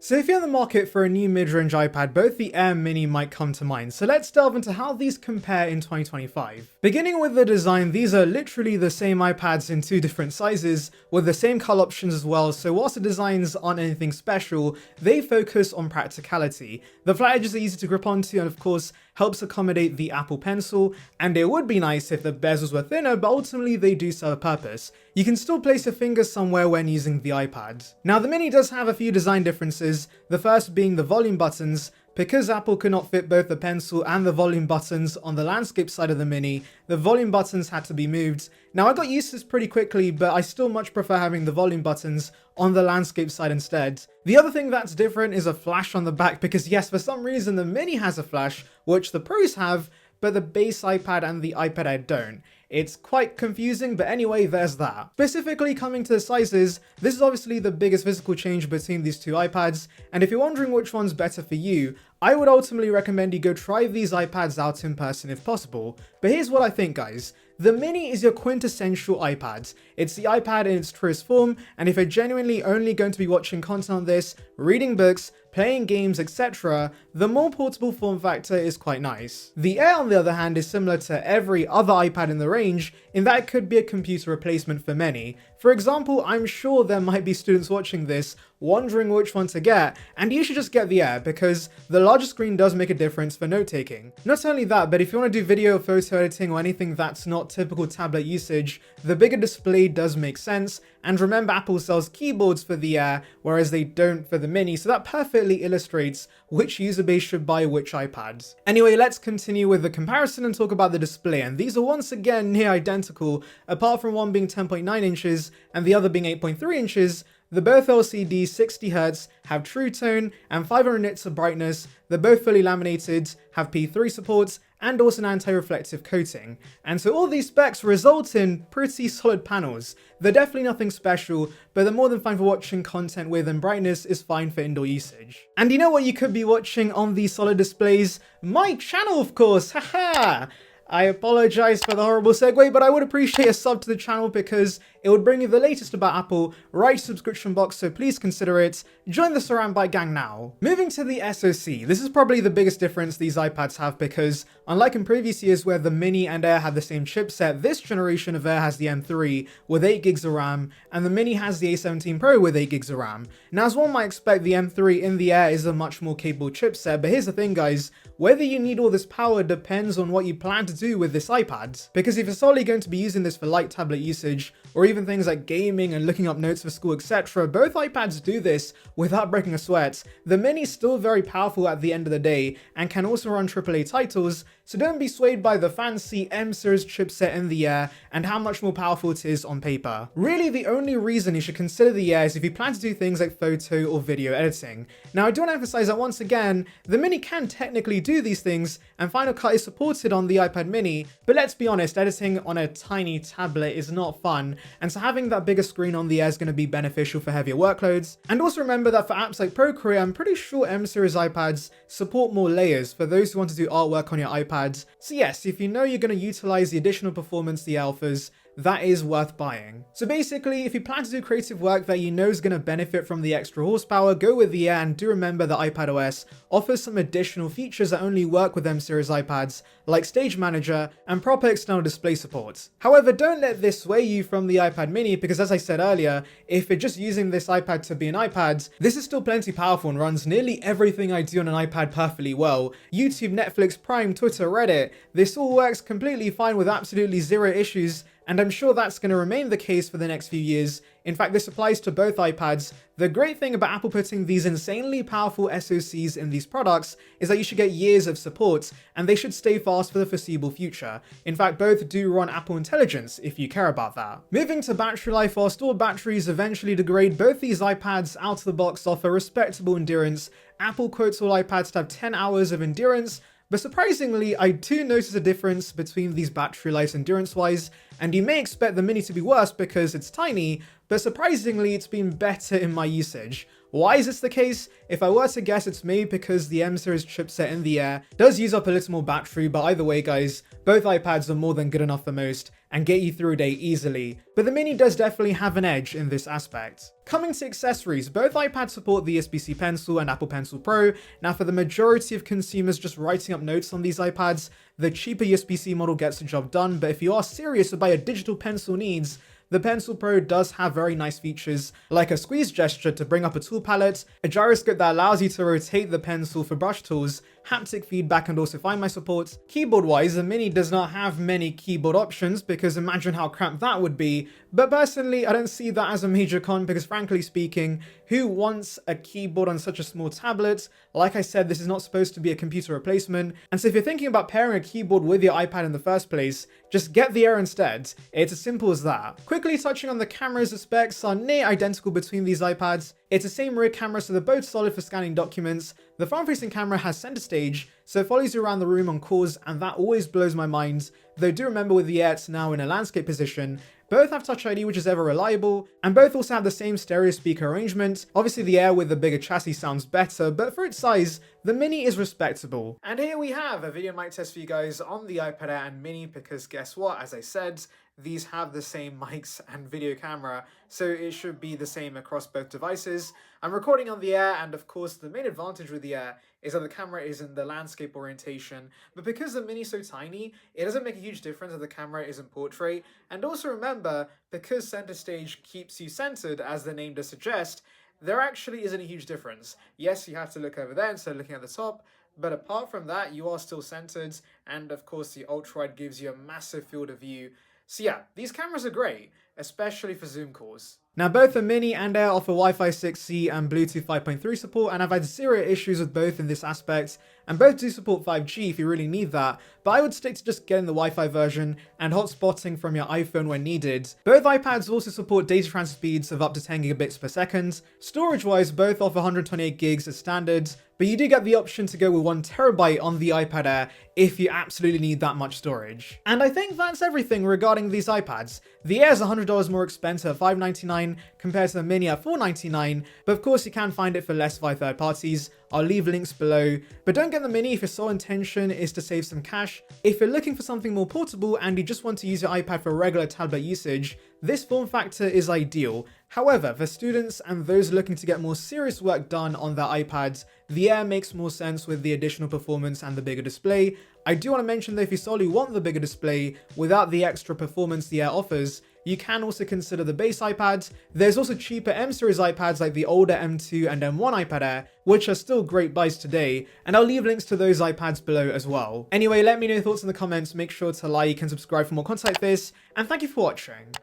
So if you're in the market for a new mid-range iPad, both the Air and Mini might come to mind. So let's delve into how these compare in 2025. Beginning with the design, these are literally the same iPads in two different sizes, with the same color options as well. So whilst the designs aren't anything special, they focus on practicality. The flat edges are easy to grip onto and of course helps accommodate the Apple Pencil, and it would be nice if the bezels were thinner, but ultimately they do serve a purpose. You can still place your finger somewhere when using the iPad. Now the Mini does have a few design differences, the first being the volume buttons. Because Apple could not fit both the pencil and the volume buttons on the landscape side of the Mini, the volume buttons had to be moved. Now I got used to this pretty quickly, but I still much prefer having the volume buttons on the landscape side instead. The other thing that's different is a flash on the back, because yes, for some reason the Mini has a flash, which the Pros have, but the base iPad and the iPad Air don't. It's quite confusing, but anyway, there's that. Specifically coming to the sizes, this is obviously the biggest physical change between these two iPads, and if you're wondering which one's better for you, I would ultimately recommend you go try these iPads out in person if possible. But here's what I think, guys. The Mini is your quintessential iPad. It's the iPad in its truest form, and if you're genuinely only going to be watching content on this, reading books, playing games, etc., the more portable form factor is quite nice. The Air, on the other hand, is similar to every other iPad in the range, in that it could be a computer replacement for many. For example, I'm sure there might be students watching this wondering which one to get, and you should just get the Air because the larger screen does make a difference for note-taking. Not only that, but if you want to do video or photo editing or anything that's not typical tablet usage, the bigger display does make sense, and remember Apple sells keyboards for the Air, whereas they don't for the Mini, so that perfectly illustrates which user base should buy which iPads. Anyway, let's continue with the comparison and talk about the display, and these are once again near identical, apart from one being 10.9 inches and the other being 8.3 inches. They're both LCD 60Hz, have True Tone and 500 nits of brightness, they're both fully laminated, have P3 supports, and also an anti-reflective coating. And so all these specs result in pretty solid panels. They're definitely nothing special, but they're more than fine for watching content with, and brightness is fine for indoor usage. And you know what you could be watching on these solid displays? My channel, of course, haha! I apologize for the horrible segue, but I would appreciate a sub to the channel because it would bring you the latest about Apple right to the subscription box, so please consider it. Join the saranbyte gang now. Moving to the SoC, this is probably the biggest difference these iPads have because unlike in previous years where the Mini and Air had the same chipset, this generation of Air has the M3 with 8 gigs of RAM and the Mini has the A17 Pro with 8 gigs of RAM. Now as one might expect, the M3 in the Air is a much more capable chipset, but here's the thing guys, whether you need all this power depends on what you plan to do with this iPad. Because if you're solely going to be using this for light tablet usage, or even things like gaming and looking up notes for school, etc., both iPads do this without breaking a sweat. The Mini is still very powerful at the end of the day, and can also run AAA titles, so don't be swayed by the fancy M series chipset in the Air and how much more powerful it is on paper. Really, the only reason you should consider the Air is if you plan to do things like photo or video editing. Now, I do want to emphasize that once again, the Mini can technically do these things, and Final Cut is supported on the iPad Mini, but let's be honest, editing on a tiny tablet is not fun, and so having that bigger screen on the Air is going to be beneficial for heavier workloads. And also remember that for apps like Procreate, I'm pretty sure M series iPads support more layers for those who want to do artwork on your iPad. So yes, if you know you're going to utilize the additional performance the Air offers, that is worth buying. So basically, if you plan to do creative work that you know is going to benefit from the extra horsepower, go with the Air, and do remember that iPadOS offers some additional features that only work with M series iPads, like Stage Manager and proper external display support. However, don't let this sway you from the iPad Mini because as I said earlier, if you're just using this iPad to be an iPad, this is still plenty powerful and runs nearly everything I do on an iPad perfectly well. YouTube, Netflix, Prime, Twitter, Reddit, this all works completely fine with absolutely zero issues, and I'm sure that's going to remain the case for the next few years. In fact, this applies to both iPads. The great thing about Apple putting these insanely powerful SoCs in these products is that you should get years of support, and they should stay fast for the foreseeable future. In fact, both do run Apple Intelligence, if you care about that. Moving to battery life, whilst all batteries eventually degrade, both these iPads out of the box offer respectable endurance. Apple quotes all iPads to have 10 hours of endurance, but surprisingly, I do notice a difference between these battery lives endurance-wise, and you may expect the Mini to be worse because it's tiny, but surprisingly it's been better in my usage. Why is this the case? If I were to guess, it's maybe because the M series chipset in the Air does use up a little more battery, but either way guys, both iPads are more than good enough for most and get you through a day easily. But the Mini does definitely have an edge in this aspect. Coming to accessories, both iPads support the USB-C Pencil and Apple Pencil Pro. Now for the majority of consumers just writing up notes on these iPads, the cheaper USB-C model gets the job done, but if you are serious about your digital pencil needs, the Pencil Pro does have very nice features like a squeeze gesture to bring up a tool palette, a gyroscope that allows you to rotate the pencil for brush tools, haptic feedback and also Find My support. Keyboard wise, the Mini does not have many keyboard options because imagine how cramped that would be, but personally I don't see that as a major con because frankly speaking, who wants a keyboard on such a small tablet? Like I said, this is not supposed to be a computer replacement, and so if you're thinking about pairing a keyboard with your iPad in the first place, just get the Air instead. It's as simple as that. Quickly touching on the cameras, the specs are near identical between these iPads. It's the same rear camera, so they're both solid for scanning documents. The front-facing camera has center stage, so it follows you around the room on calls, and that always blows my mind. Though do remember with the Air, it's now in a landscape position. Both have Touch ID, which is ever reliable, and both also have the same stereo speaker arrangement. Obviously the Air with the bigger chassis sounds better, but for its size, the Mini is respectable. And here we have a video mic test for you guys on the iPad Air and Mini, because guess what, as I said, these have the same mics and video camera, so it should be the same across both devices. I'm recording on the Air, and of course the main advantage with the Air is that the camera is in the landscape orientation, but because the Mini is so tiny, it doesn't make a huge difference if the camera is in portrait. And also remember, because center stage keeps you centered, as the name does suggest, there actually isn't a huge difference. Yes, you have to look over there instead of looking at the top, but apart from that, you are still centered, and of course the ultra-wide gives you a massive field of view. So yeah, these cameras are great, especially for Zoom calls. Now both the Mini and Air offer Wi-Fi 6E and Bluetooth 5.3 support, and I've had zero issues with both in this aspect, and both do support 5G if you really need that, but I would stick to just getting the Wi-Fi version and hotspotting from your iPhone when needed. Both iPads also support data transfer speeds of up to 10 gigabits per second. Storage wise, both offer 128 gigs as standard, but you do get the option to go with 1 terabyte on the iPad Air if you absolutely need that much storage. And I think that's everything regarding these iPads. The Air is $100 more expensive at $599 compared to the Mini at $499, but of course you can find it for less via third parties. I'll leave links below, but don't get the Mini if your sole intention is to save some cash. If you're looking for something more portable and you just want to use your iPad for regular tablet usage, this form factor is ideal. However, for students and those looking to get more serious work done on their iPads, the Air makes more sense with the additional performance and the bigger display. I do want to mention that if you solely want the bigger display without the extra performance the Air offers, you can also consider the base iPads. There's also cheaper M series iPads like the older M2 and M1 iPad Air, which are still great buys today, and I'll leave links to those iPads below as well. Anyway, let me know your thoughts in the comments, make sure to like and subscribe for more content like this, and thank you for watching.